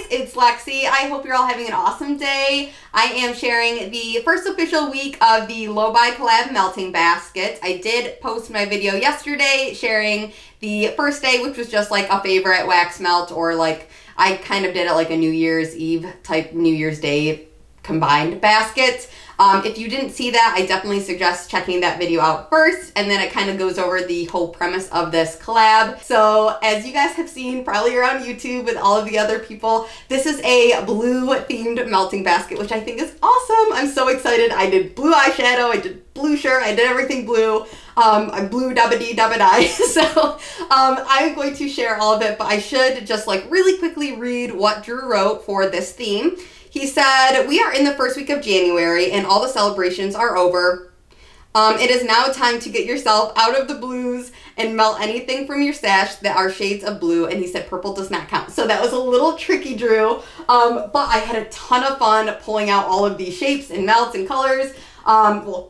it's Lexi. I hope you're all having an awesome day. I am sharing the first official week of the Low by Collab melting basket. I did post my video yesterday sharing the first day, which was just like a favorite wax melt, or like I kind of did it like a New Year's Eve type New Year's Day combined basket. If you didn't see that, I definitely suggest checking that video out first, and then it kind of goes over the whole premise of this collab. So as you guys have seen probably around YouTube with all of the other people, this is a blue themed melting basket, which I think is awesome. I'm so excited. I did blue eyeshadow, I did blue shirt, I did everything blue. I'm blue dabba-dee dabba-die. So I'm going to share all of it, but I should just like really quickly read what Drew wrote for this theme. He said, "We are in the first week of January and all the celebrations are over. It is now time to get yourself out of the blues and melt anything from your stash that are shades of blue." And he said purple does not count. So that was a little tricky, Drew. But I had a ton of fun pulling out all of these shapes and melts and colors.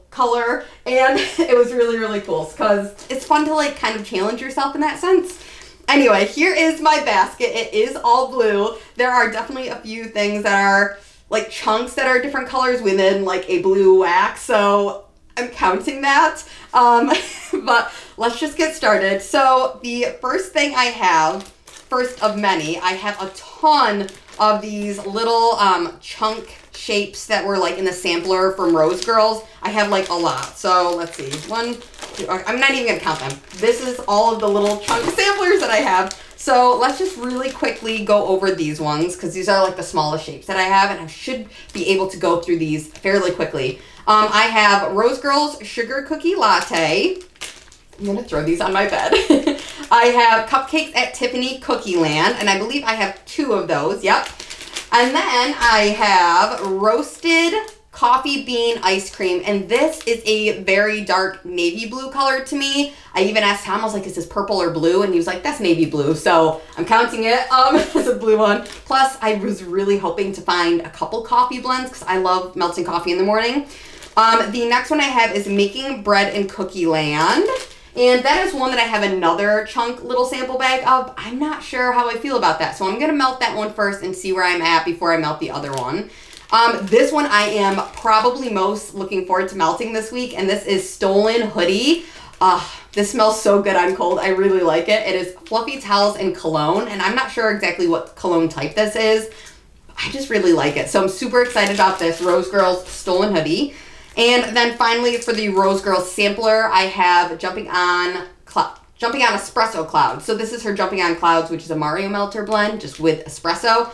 Color. And it was really, really cool because it's fun to like kind of challenge yourself in that sense. Anyway, here is my basket. It is all blue. There are definitely a few things that are like chunks that are different colors within like a blue wax. So I'm counting that. But let's just get started. So the first thing I have, first of many, I have a ton of these little chunk shapes that were like in the sampler from Rose Girls. I have like a lot. So let's see. 1, 2, I'm not even gonna count them. This is all of the little chunk samplers that I have. So let's just really quickly go over these ones because these are like the smallest shapes that I have, and I should be able to go through these fairly quickly. I have Rose Girls Sugar Cookie Latte. I'm gonna throw these on my bed. I have Cupcakes at Tiffany Cookie Land, and I believe I have 2 of those. Yep. And then I have Roasted Coffee Bean Ice Cream, and this is a very dark navy blue color to me. I even asked Tom, I was like, is this purple or blue? And he was like, that's navy blue. So I'm counting it as a blue one. Plus, I was really hoping to find a couple coffee blends because I love melting coffee in the morning. The next one I have is Making Bread in Cookie Land. And that is one that I have another chunk little sample bag of. I'm not sure how I feel about that. So I'm going to melt that one first and see where I'm at before I melt the other one. This one I am probably most looking forward to melting this week. And this is Stolen Hoodie. This smells so good on cold. I really like it. It is Fluffy Towels and Cologne. And I'm not sure exactly what cologne type this is. I just really like it. So I'm super excited about this Rose Girls Stolen Hoodie. And then finally, for the Rose Girls sampler, I have Jumping on Espresso Cloud. So this is her Jumping on Clouds, which is a Mario Melter blend, just with espresso.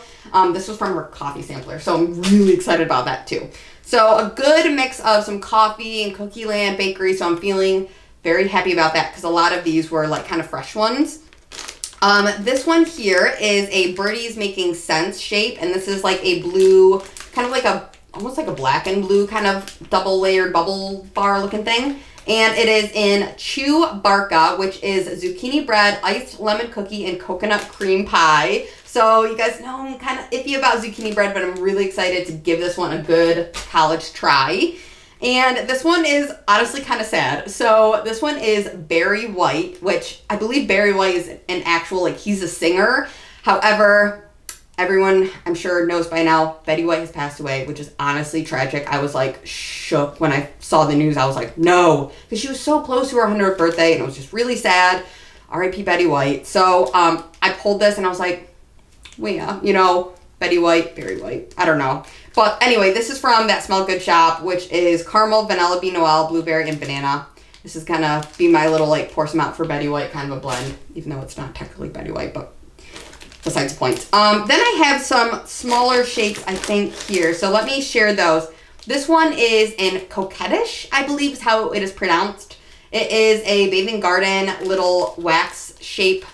This was from her coffee sampler, so I'm really excited about that too. So a good mix of some coffee and Cookie Land Bakery, so I'm feeling very happy about that because a lot of these were like kind of fresh ones. This one here is a Birdie's Making Sense shape, and this is like a blue, kind of like almost like a black and blue kind of double layered bubble bar looking thing. And it is in Chew Barca, which is zucchini bread, iced lemon cookie, and coconut cream pie. So you guys know I'm kind of iffy about zucchini bread, but I'm really excited to give this one a good college try. And this one is honestly kind of sad. So this one is Barry White, which I believe Barry White is an actual, like he's a singer. However, everyone, I'm sure, knows by now, Betty White has passed away, which is honestly tragic. I was like shook when I saw the news. I was like, no, because she was so close to her 100th birthday, and it was just really sad. R.I.P. Betty White. So I pulled this, and I was like, well, yeah, you know, Betty White, Barry White. I don't know. But anyway, this is from That Smell Good shop, which is caramel, vanilla bean noel, blueberry, and banana. This is gonna be my little like pour some out for Betty White kind of a blend, even though it's not technically Betty White, but besides the point. Then I have some smaller shapes, I think, here. So let me share those. This one is in Coquettish, I believe is how it is pronounced. It is a Bathing Garden little wax shape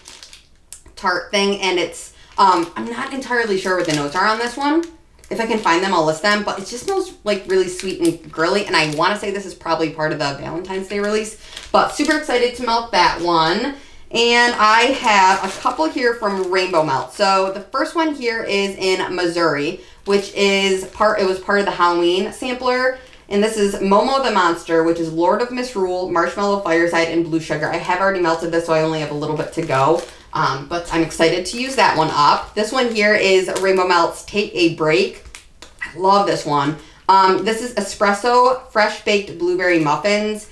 tart thing, and it's, I'm not entirely sure what the notes are on this one. If I can find them, I'll list them, but it just smells like really sweet and girly, and I want to say this is probably part of the Valentine's Day release, but super excited to melt that one. And I have a couple here from Rainbow Melt. So the first one here is in Missouri, which is it was part of the Halloween sampler. And this is Momo the Monster, which is Lord of Misrule, Marshmallow Fireside, and Blue Sugar. I have already melted this, so I only have a little bit to go. But I'm excited to use that one up. This one here is Rainbow Melts Take a Break. I love this one. This is espresso fresh baked blueberry muffins.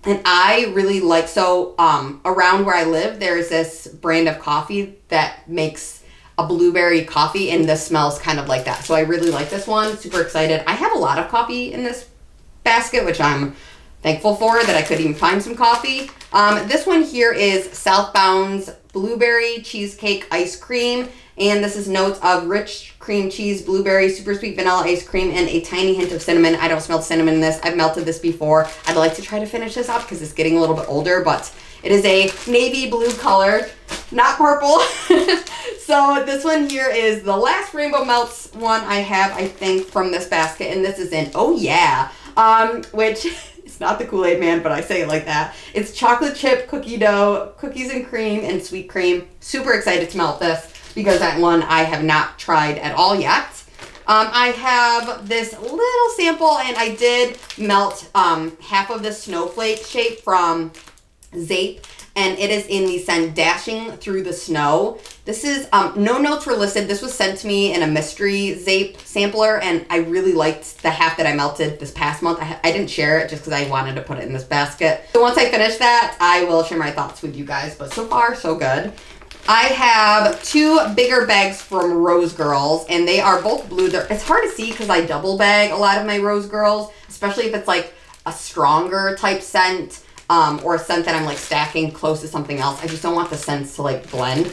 And I really like, so around where I live, there's this brand of coffee that makes a blueberry coffee, and this smells kind of like that. So I really like this one. Super excited. I have a lot of coffee in this basket, which I'm thankful for that I could even find some coffee. This one here is Southbound's Blueberry Cheesecake Ice Cream. And this is notes of rich cream cheese, blueberry, super sweet vanilla ice cream, and a tiny hint of cinnamon. I don't smell cinnamon in this. I've melted this before. I'd like to try to finish this up because it's getting a little bit older, but it is a navy blue color, not purple. So this one here is the last Rainbow Melts one I have, I think, from this basket. And this is in Oh Yeah, which it's not the Kool-Aid Man, but I say it like that. It's chocolate chip cookie dough, cookies and cream, and sweet cream. Super excited to melt this, because that one I have not tried at all yet. I have this little sample, and I did melt half of the snowflake shape from Zape, and it is in the scent Dashing Through the Snow. This is, no notes were listed. This was sent to me in a mystery Zape sampler, and I really liked the half that I melted this past month. I didn't share it just because I wanted to put it in this basket. So once I finish that, I will share my thoughts with you guys, but so far, so good. I have two bigger bags from Rose Girls, and they are both blue. It's hard to see because I double bag a lot of my Rose Girls, especially if it's like a stronger type scent, or a scent that I'm like stacking close to something else. I just don't want the scents to like blend.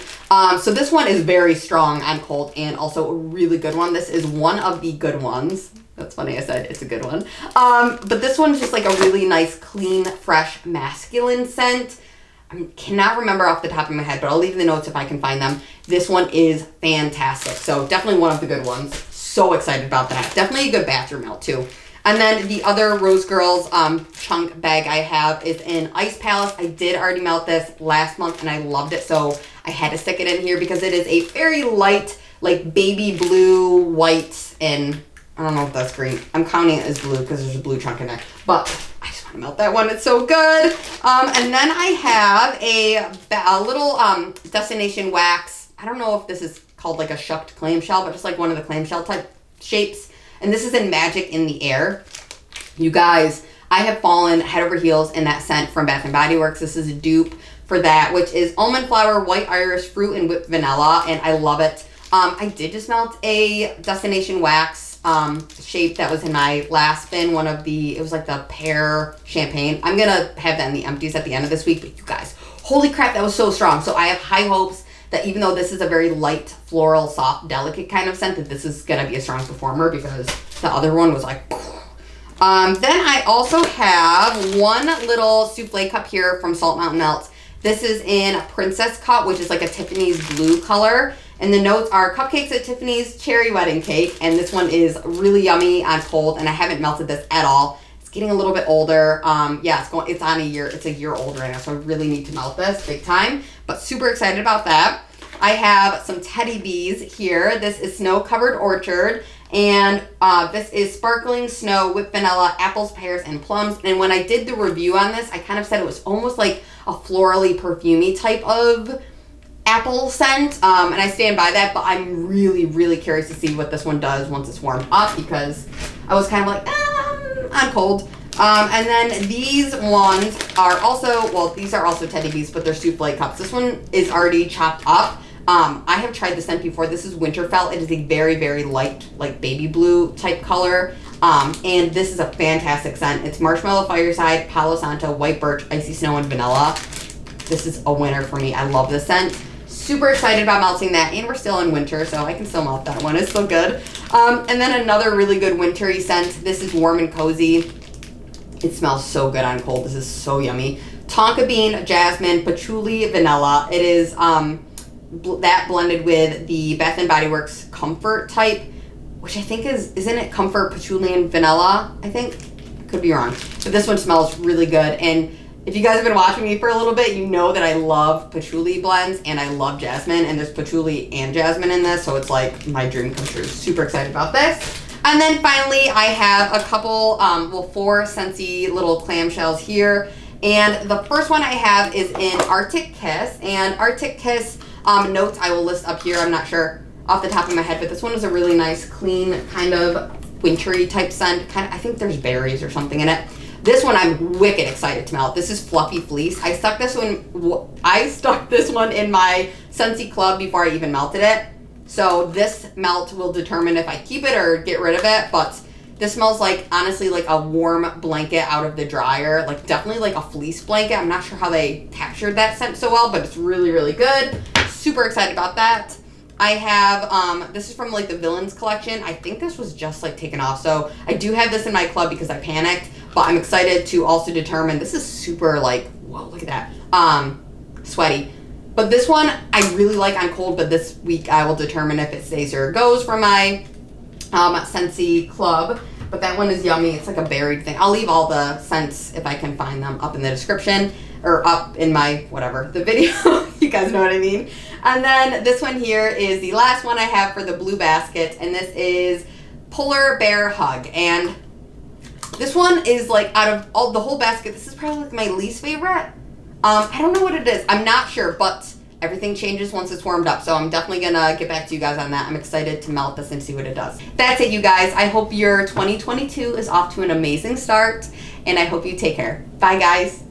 So this one is very strong on cold, and also a really good one. This is one of the good ones. That's funny, I said it's a good one. But this one's just like a really nice, clean, fresh, masculine scent. I cannot remember off the top of my head, but I'll leave the notes if I can find them. This one is fantastic. So definitely one of the good ones. So excited about that. Definitely a good bathroom melt too. And then the other Rose Girls chunk bag I have is in Ice Palace. I did already melt this last month and I loved it. So I had to stick it in here because it is a very light, like baby blue, white, and I don't know if that's green. I'm counting it as blue because there's a blue chunk in there. But I just want to melt that one. It's so good. And then I have a little Destination Wax. I don't know if this is called like a shucked clamshell, but just like one of the clamshell type shapes. And this is in Magic in the Air. You guys, I have fallen head over heels in that scent from Bath & Body Works. This is a dupe for that, which is almond flower, white Irish fruit, and whipped vanilla. And I love it. I did just melt a Destination Wax shape that was in my last bin, it was like the pear champagne. I'm gonna have that in the empties at the end of this week, but you guys, holy crap, that was so strong. So I have high hopes that even though this is a very light, floral, soft, delicate kind of scent, that this is gonna be a strong performer, because the other one was like, then I also have one little souffle cup here from Salt Mountain Melts. This is in Princess Cut, which is like a Tiffany's blue color. And the notes are cupcakes at Tiffany's, cherry wedding cake. And this one is really yummy on cold, and I haven't melted this at all. It's getting a little bit older. Yeah, it's on a year. It's a year old right now, so I really need to melt this big time. But super excited about that. I have some Teddy Bees here. This is Snow Covered Orchard. And this is Sparkling Snow, Whipped Vanilla, Apples, Pears, and Plums. And when I did the review on this, I kind of said it was almost like a florally, perfumey type of apple scent, and I stand by that, but I'm really, really curious to see what this one does once it's warmed up, because I was kind of like, I'm cold. And then these ones are also, well, these are also Teddy Bees, but they're souffle cups. This one is already chopped up. I have tried the scent before. This is Winterfell. It is a very, very light, like baby blue type color. And this is a fantastic scent. It's Marshmallow Fireside, Palo Santo, White Birch, Icy Snow, and Vanilla. This is a winner for me. I love this scent. Super excited about melting that, and we're still in winter, so I can still melt that one. It's so good. And then another really good wintry scent. This is Warm and Cozy. It smells so good on cold. This is so yummy. Tonka Bean, Jasmine, Patchouli, Vanilla. It is that blended with the Bath & Body Works Comfort type, which I think isn't it Comfort, Patchouli, and Vanilla? I think. Could be wrong. But this one smells really good, and if you guys have been watching me for a little bit, you know that I love patchouli blends and I love jasmine, and there's patchouli and jasmine in this, so it's like my dream come true. Super excited about this. And then finally, I have a couple, 4 Scentsy little clamshells here. And the first one I have is in Arctic Kiss, and Arctic Kiss Notes I will list up here. I'm not sure off the top of my head, but this one is a really nice, clean, kind of wintry type scent. I think there's berries or something in it. This one I'm wicked excited to melt. This is Fluffy Fleece. I stuck this one in my Scentsy Club before I even melted it. So this melt will determine if I keep it or get rid of it, but this smells like, honestly, like a warm blanket out of the dryer. Like, definitely like a fleece blanket. I'm not sure how they captured that scent so well, but it's really, really good. Super excited about that. I have, this is from like the Villains collection. I think this was just like taken off. So I do have this in my club because I panicked, but I'm excited to also determine, this is super like, whoa, look at that, sweaty. But this one I really like on cold, but this week I will determine if it stays or goes for my Scentsy Club. But that one is yummy. It's like a berried thing. I'll leave all the scents, if I can find them, up in the description or up in my, whatever, the video. You guys know what I mean. And then this one here is the last one I have for the blue basket, and this is Polar Bear Hug. And this one is like, out of all the whole basket, this is probably like my least favorite. I don't know what it is. I'm not sure, but everything changes once it's warmed up. So I'm definitely gonna get back to you guys on that. I'm excited to melt this and see what it does. That's it, you guys. I hope your 2022 is off to an amazing start, and I hope you take care. Bye, guys.